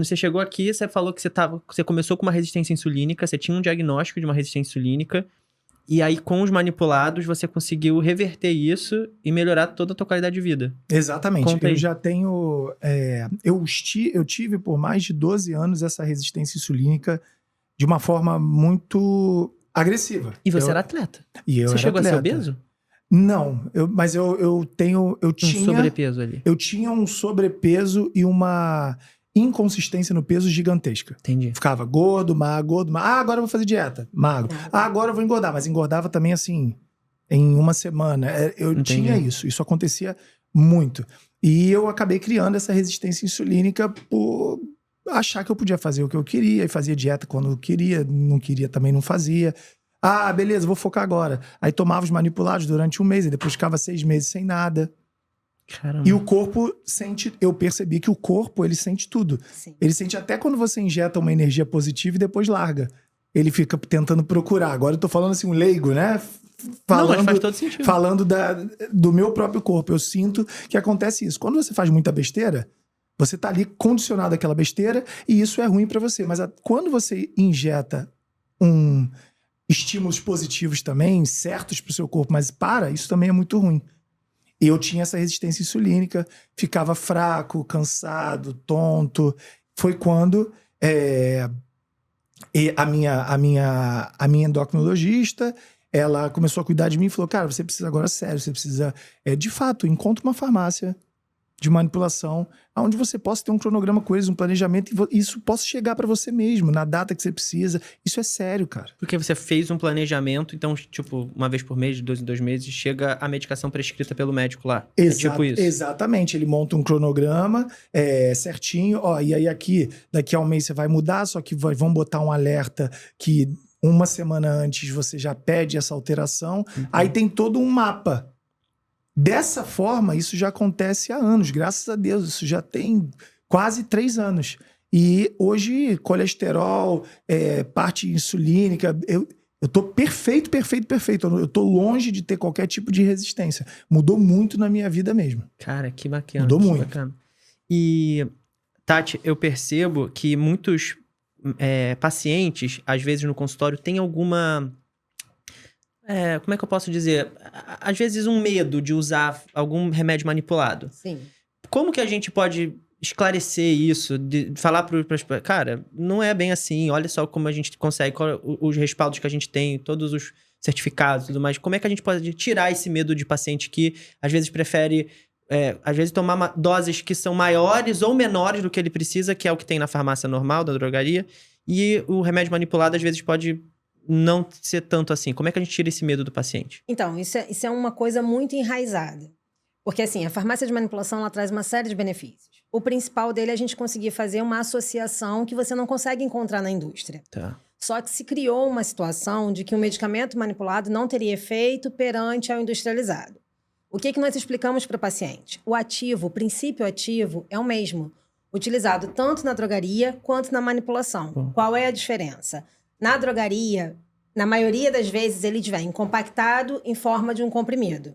Você chegou aqui, você falou que você começou com uma resistência insulínica, você tinha um diagnóstico de uma resistência insulínica, e aí com os manipulados você conseguiu reverter isso e melhorar toda a tua qualidade de vida. Exatamente. Conta aí. Eu já tenho... eu tive por mais de 12 anos essa resistência insulínica de uma forma muito agressiva. E você era atleta. E eu Você era chegou atleta. a ser obeso? Não, mas eu tinha... Um sobrepeso ali. Eu tinha um sobrepeso e uma inconsistência no peso gigantesca. Entendi. Ficava gordo, magro. Ah, agora eu vou fazer dieta. Magro. Ah, agora eu vou engordar. Mas engordava também assim, em uma semana. Eu Entendi. tinha isso. Isso acontecia muito. E eu acabei criando essa resistência insulínica por achar que eu podia fazer o que eu queria. E fazia dieta quando eu queria. Não queria, também não fazia. Ah, beleza, vou focar agora. Aí tomava os manipulados durante um mês. E depois ficava 6 meses sem nada. Caramba. E o corpo sente... Eu percebi que o corpo, ele sente tudo. Sim. Ele sente até quando você injeta uma energia positiva e depois larga. Ele fica tentando procurar. Agora eu tô falando assim, um leigo, né? Não, mas faz todo sentido. Falando do meu próprio corpo. Eu sinto que acontece isso. Quando você faz muita besteira, você tá ali condicionado àquela besteira e isso é ruim pra você. Mas quando você injeta estímulos positivos também, certos pro seu corpo, mas isso também é muito ruim. Eu tinha essa resistência insulínica, ficava fraco, cansado, tonto. Foi quando a minha endocrinologista, ela começou a cuidar de mim e falou, cara, você precisa agora, sério, você precisa, de fato, encontra uma farmácia de manipulação, onde você possa ter um cronograma com eles, um planejamento, e isso possa chegar pra você mesmo, na data que você precisa. Isso é sério, cara. Porque você fez um planejamento, então, tipo, uma vez por mês, de 2 em 2 meses, chega a medicação prescrita pelo médico lá. É tipo isso. Exatamente. Ele monta um cronograma certinho. Ó, e aí daqui a um mês você vai mudar, só que vão botar um alerta que uma semana antes você já pede essa alteração. Aí tem todo um mapa. Dessa forma, isso já acontece há anos, graças a Deus. Isso já tem quase 3 anos. E hoje, colesterol, parte insulínica, eu tô perfeito. Eu tô longe de ter qualquer tipo de resistência. Mudou muito na minha vida mesmo. Cara, que bacana. Mudou muito. Bacana. E, Tati, eu percebo que muitos pacientes, às vezes no consultório, têm alguma... como é que eu posso dizer? Às vezes um medo de usar algum remédio manipulado. Sim. Como que a gente pode esclarecer isso? De falar para cara, não é bem assim. Olha só como a gente consegue, os respaldos que a gente tem, todos os certificados e tudo mais. Como é que a gente pode tirar esse medo de paciente que às vezes prefere... às vezes tomar doses que são maiores ou menores do que ele precisa, que é o que tem na farmácia normal, da drogaria. E o remédio manipulado às vezes pode... não ser tanto assim. Como é que a gente tira esse medo do paciente? Então, isso é uma coisa muito enraizada. Porque, assim, a farmácia de manipulação, ela traz uma série de benefícios. O principal dele é a gente conseguir fazer uma associação que você não consegue encontrar na indústria. Tá. Só que se criou uma situação de que o medicamento manipulado não teria efeito perante ao industrializado. O que nós explicamos para o paciente? O ativo, o princípio ativo é o mesmo, utilizado tanto na drogaria quanto na manipulação. Qual é a diferença? Na drogaria, na maioria das vezes, ele vem compactado em forma de um comprimido.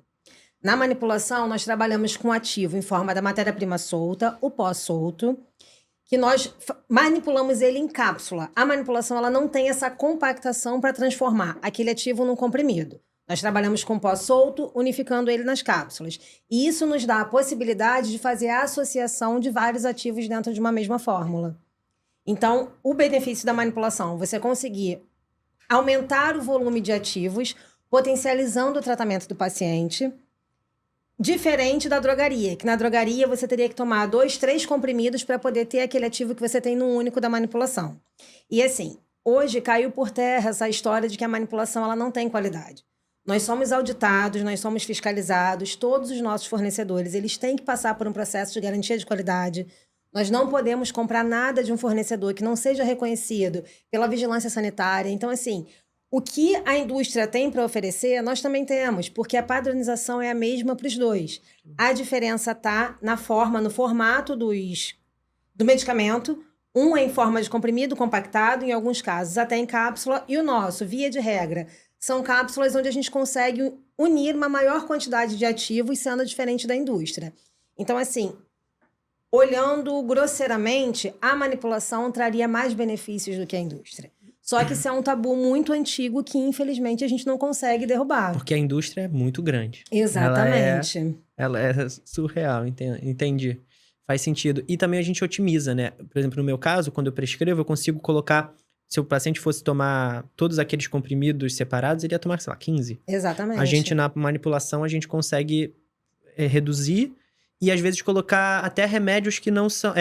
Na manipulação, nós trabalhamos com ativo em forma da matéria-prima solta, o pó solto, que nós manipulamos ele em cápsula. A manipulação ela não tem essa compactação para transformar aquele ativo num comprimido. Nós trabalhamos com pó solto, unificando ele nas cápsulas. E isso nos dá a possibilidade de fazer a associação de vários ativos dentro de uma mesma fórmula. Então, o benefício da manipulação, você conseguir aumentar o volume de ativos, potencializando o tratamento do paciente, diferente da drogaria, que na drogaria você teria que tomar 2, 3 comprimidos para poder ter aquele ativo que você tem no único da manipulação. E assim, hoje caiu por terra essa história de que a manipulação ela não tem qualidade. Nós somos auditados, nós somos fiscalizados, todos os nossos fornecedores, eles têm que passar por um processo de garantia de qualidade. Nós não podemos comprar nada de um fornecedor que não seja reconhecido pela vigilância sanitária. Então, assim, o que a indústria tem para oferecer, nós também temos, porque a padronização é a mesma para os dois. A diferença está na forma, no formato do medicamento. Um é em forma de comprimido compactado, em alguns casos até em cápsula, e o nosso, via de regra, são cápsulas onde a gente consegue unir uma maior quantidade de ativos, sendo diferente da indústria. Então, assim... olhando grosseiramente, a manipulação traria mais benefícios do que a indústria. Só que isso é um tabu muito antigo que, infelizmente, a gente não consegue derrubar. Porque a indústria é muito grande. Exatamente. Ela é surreal, entendi. Faz sentido. E também a gente otimiza, né? Por exemplo, no meu caso, quando eu prescrevo, eu consigo colocar... Se o paciente fosse tomar todos aqueles comprimidos separados, ele ia tomar, sei lá, 15. Exatamente. A gente, na manipulação, a gente consegue reduzir e, às vezes, colocar até remédios que não são...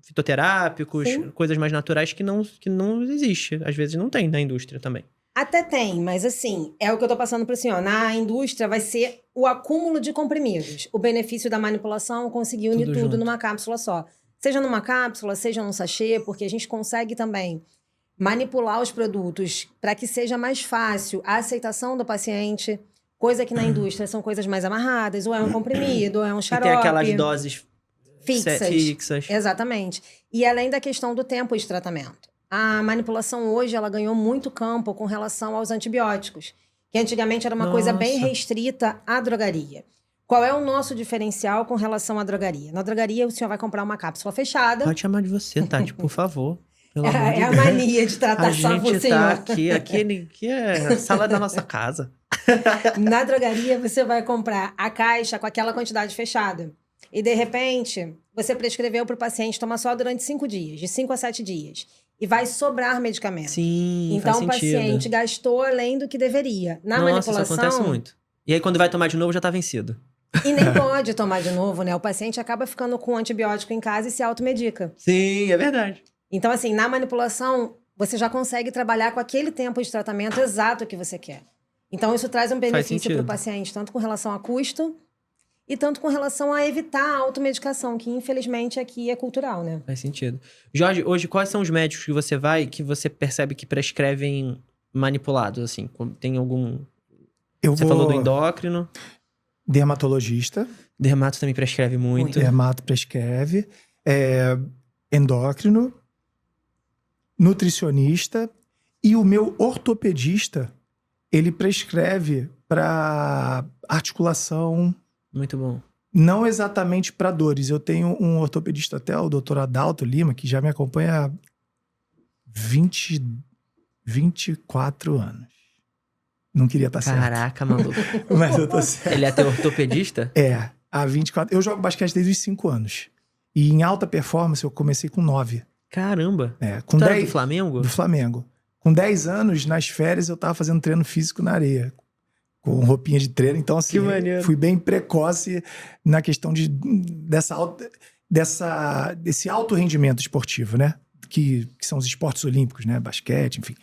fitoterápicos, Sim. coisas mais naturais que não existe. Às vezes não tem na indústria também. Até tem, mas assim, é o que eu tô passando pro senhor. Na indústria vai ser o acúmulo de comprimidos. O benefício da manipulação é conseguir unir Tudo tudo junto. numa cápsula só. Seja numa cápsula, seja num sachê, porque a gente consegue também manipular os produtos para que seja mais fácil a aceitação do paciente, coisa que na indústria são coisas mais amarradas, ou é um comprimido, ou é um E xarope. tem aquelas doses Fixas. Exatamente. E além da questão do tempo de tratamento. A manipulação hoje, ela ganhou muito campo com relação aos antibióticos, que antigamente era uma coisa bem Nossa. restrita à drogaria. Qual é o nosso diferencial com relação à drogaria? Na drogaria, o senhor vai comprar uma cápsula fechada. Pode chamar de você, Tati, por favor. Pelo amor de É a Deus. mania de tratar A só por gente senhor. tá aqui é a sala da nossa casa. Na drogaria, você vai comprar a caixa com aquela quantidade fechada. E, de repente, você prescreveu para o paciente tomar só durante 5 dias, de 5 a 7 dias. E vai sobrar medicamento. Sim, Então, faz o sentido. paciente gastou além do que deveria. Na Nossa, manipulação... isso acontece muito. E aí, quando vai tomar de novo, já tá vencido. E nem pode tomar de novo, né? O paciente acaba ficando com antibiótico em casa e se automedica. Sim, é verdade. Então, assim, na manipulação, você já consegue trabalhar com aquele tempo de tratamento exato que você quer. Então, isso traz um benefício sentido. para o paciente, tanto com relação a custo e tanto com relação a evitar a automedicação, que infelizmente aqui é cultural, né? Faz sentido. Jorge, hoje, quais são os médicos que você vai que você percebe que prescrevem manipulados, assim? Tem algum... Você falou do endócrino. Dermatologista. Dermato também prescreve muito. Dermato prescreve. Endócrino. Nutricionista. E o meu ortopedista, ele prescreve para articulação... Muito bom. Não exatamente para dores. Eu tenho um ortopedista até, o Dr. Adalto Lima, que já me acompanha há 24 anos. Não queria estar certo. Caraca, maluco. Mas eu tô certo. Ele é teu ortopedista? Há 24... Eu jogo basquete desde os 5 anos. E em alta performance eu comecei com 9. Caramba. Com Tu era 10... do Flamengo? Do Flamengo. Com 10 anos, nas férias, eu tava fazendo treino físico na areia. Com roupinha de treino. Então, assim, fui bem precoce na questão desse alto rendimento esportivo, né? Que são os esportes olímpicos, né? Basquete, enfim.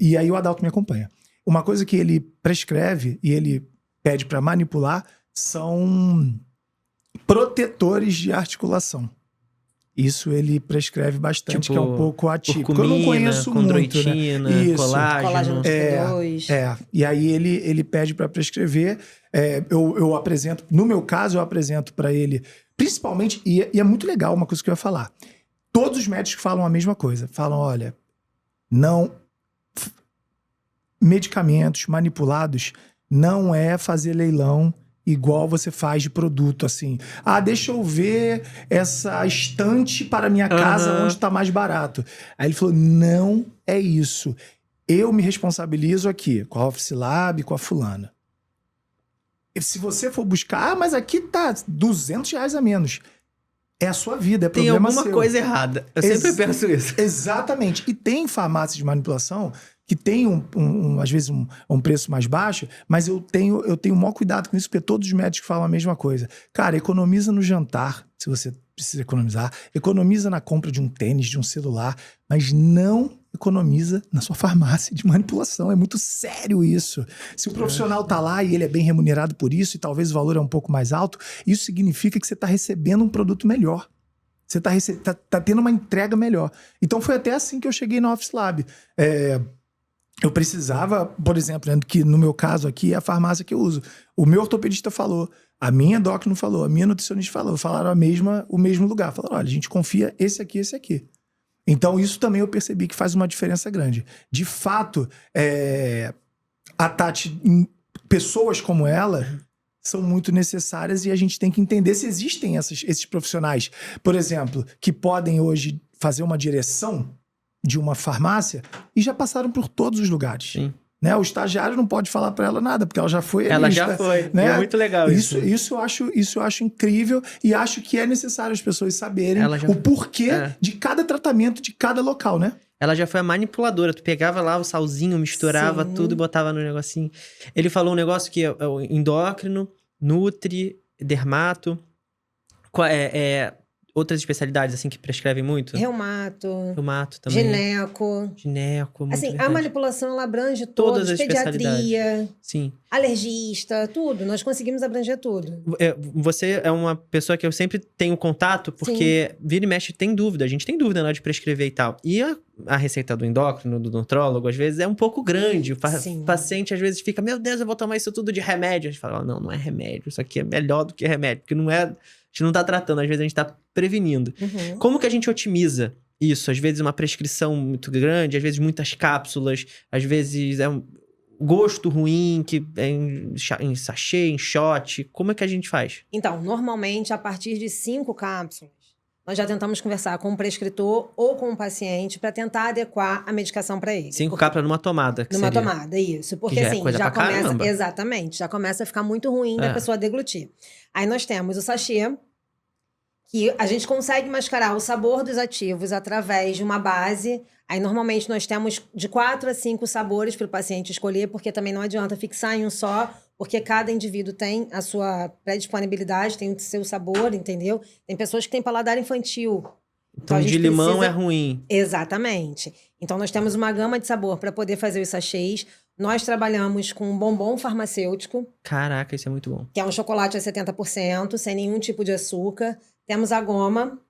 E aí o Adalto me acompanha. Uma coisa que ele prescreve e ele pede para manipular são protetores de articulação. Isso ele prescreve bastante, Tipo, que é um pouco atípico. curcumina, Eu não conheço muito, né? Isso. Colágeno T2. E aí ele pede para prescrever. Eu apresento, no meu caso, eu apresento para ele, principalmente, e é muito legal uma coisa que eu ia falar. Todos os médicos falam a mesma coisa. Falam, olha, medicamentos manipulados não é fazer leilão igual você faz de produto, assim. Deixa eu ver essa estante para minha casa onde está mais barato. Aí ele falou, não é isso. Eu me responsabilizo aqui com a Office Lab, com a fulana. E se você for buscar, mas aqui tá R$200 a menos. É a sua vida, é problema seu. Tem alguma coisa errada. Eu sempre penso isso. Exatamente. E tem farmácias de manipulação que tem, às vezes, um preço mais baixo, mas eu tenho o maior cuidado com isso, porque todos os médicos falam a mesma coisa. Cara, economiza no jantar, se você precisa economizar. Economiza na compra de um tênis, de um celular, mas não economiza na sua farmácia de manipulação. É muito sério isso. Se o profissional tá lá e ele é bem remunerado por isso, e talvez o valor é um pouco mais alto, isso significa que você está recebendo um produto melhor. Você tá tendo uma entrega melhor. Então foi até assim que eu cheguei na Office Lab. Eu precisava, por exemplo, que no meu caso aqui é a farmácia que eu uso. O meu ortopedista falou, a minha endócrino falou, a minha nutricionista falou, falaram o mesmo lugar. Falaram, olha, a gente confia esse aqui. Então isso também eu percebi que faz uma diferença grande. De fato, a Tati, pessoas como ela são muito necessárias e a gente tem que entender se existem esses profissionais, por exemplo, que podem hoje fazer uma direção de uma farmácia e já passaram por todos os lugares. Sim. Né? O estagiário não pode falar para ela nada, porque ela já foi. Ela já foi. Né? É muito legal isso. Isso eu acho incrível e acho que é necessário as pessoas saberem o porquê de cada tratamento, de cada local, né? Ela já foi a manipuladora. Tu pegava lá o salzinho, misturava tudo e botava no negocinho. Ele falou um negócio que é o endócrino, nutri, dermato. Outras especialidades, assim, que prescrevem muito? Reumato também. Gineco. Muito Assim, verdade. a manipulação, ela abrange Todas as pediatria, Sim. alergista, tudo. Nós conseguimos abranger tudo. Você é uma pessoa que eu sempre tenho contato, porque vira e mexe tem dúvida. A gente tem dúvida na hora de prescrever e tal. E a receita do endócrino, do nutrólogo, às vezes é um pouco grande. O paciente, às vezes, fica, meu Deus, eu vou tomar isso tudo de remédio. A gente fala, não é remédio. Isso aqui é melhor do que remédio. Porque não é... A gente não tá tratando, às vezes a gente tá prevenindo. Como que a gente otimiza isso? Às vezes uma prescrição muito grande, às vezes muitas cápsulas, às vezes é um gosto ruim, que é em sachê, em shot. Como é que a gente faz? Então, normalmente, a partir de 5 cápsulas, nós já tentamos conversar com o prescritor ou com o paciente para tentar adequar a medicação para ele. 5 cápsulas numa tomada. Numa tomada, isso. Porque já assim, coisa já pra começa. caramba. Exatamente, já começa a ficar muito ruim da pessoa deglutir. Aí nós temos o sachê, que a gente consegue mascarar o sabor dos ativos através de uma base. Aí, normalmente, nós temos de 4 a 5 sabores para o paciente escolher, porque também não adianta fixar em um só, porque cada indivíduo tem a sua predisponibilidade, tem o seu sabor, entendeu? Tem pessoas que têm paladar infantil. Então de limão é ruim. Exatamente. Então, nós temos uma gama de sabor para poder fazer os sachês. Nós trabalhamos com um bombom farmacêutico. Caraca, isso é muito bom. Que é um chocolate a 70%, sem nenhum tipo de açúcar. Temos a goma.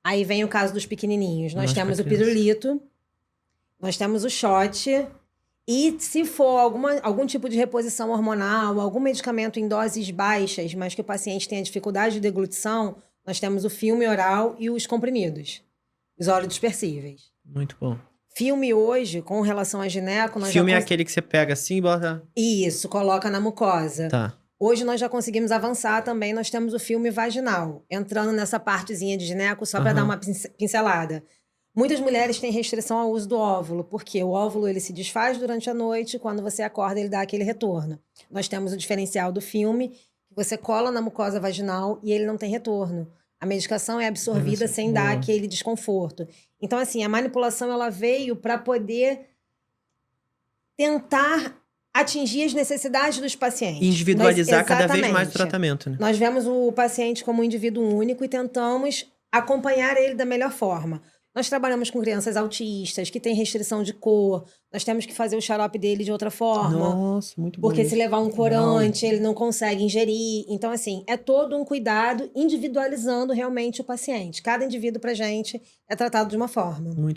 Aí vem o caso dos pequenininhos. Nós temos o pirulito. Nós temos o shot. E se for algum tipo de reposição hormonal, algum medicamento em doses baixas, mas que o paciente tenha dificuldade de deglutição, nós temos o filme oral e os comprimidos. Os óleo-dispersíveis. Muito bom. Filme hoje, com relação a gineco... Filme é aquele que você pega assim e bota... Isso, coloca na mucosa. Tá. Hoje nós já conseguimos avançar também, nós temos o filme vaginal, entrando nessa partezinha de gineco só para dar uma pincelada. Muitas mulheres têm restrição ao uso do óvulo, porque o óvulo ele se desfaz durante a noite, quando você acorda ele dá aquele retorno. Nós temos o diferencial do filme, que você cola na mucosa vaginal e ele não tem retorno. A medicação é absorvida sem dar aquele desconforto. Então, assim, a manipulação ela veio para poder tentar atingir as necessidades dos pacientes. Individualizar cada vez mais o tratamento, né? Nós vemos o paciente como um indivíduo único e tentamos acompanhar ele da melhor forma. Nós trabalhamos com crianças autistas, que têm restrição de cor. Nós temos que fazer o xarope dele de outra forma. Nossa, muito bom. Porque se levar um corante, ele não consegue ingerir. Então, assim, é todo um cuidado individualizando realmente o paciente. Cada indivíduo pra gente é tratado de uma forma. Muito